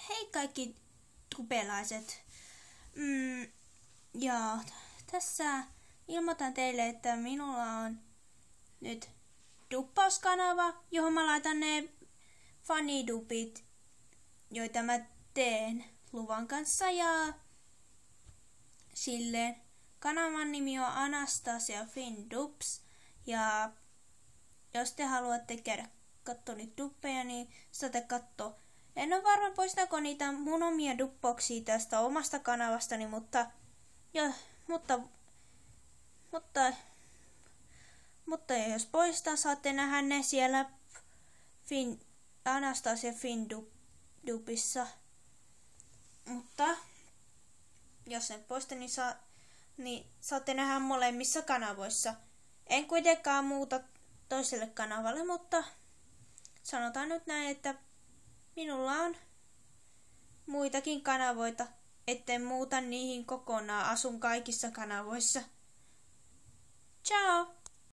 Hei kaikki tubelaiset. Ja tässä ilmoitan teille, että minulla on nyt duppauskanava, johon mä laitan ne fanidupit, joita mä teen Luvan kanssa. Ja silleen kanavan nimi on Anastasia Finn Dubs. Ja jos te haluatte käydä katsoa niitä duppeja, niin saatte katsoa. En ole varma poistako niitä mun omia duppauksia tästä omasta kanavastani, mutta jos poistan, saatte nähdä ne siellä Anastasia Finn Dubissa. Mutta jos en poista, niin saatte nähdä molemmissa kanavoissa. En kuitenkaan muuta toiselle kanavalle, mutta sanotaan nyt näin, että minulla on muitakin kanavoita, etten muuta niihin kokonaan, asun kaikissa kanavoissa. Ciao!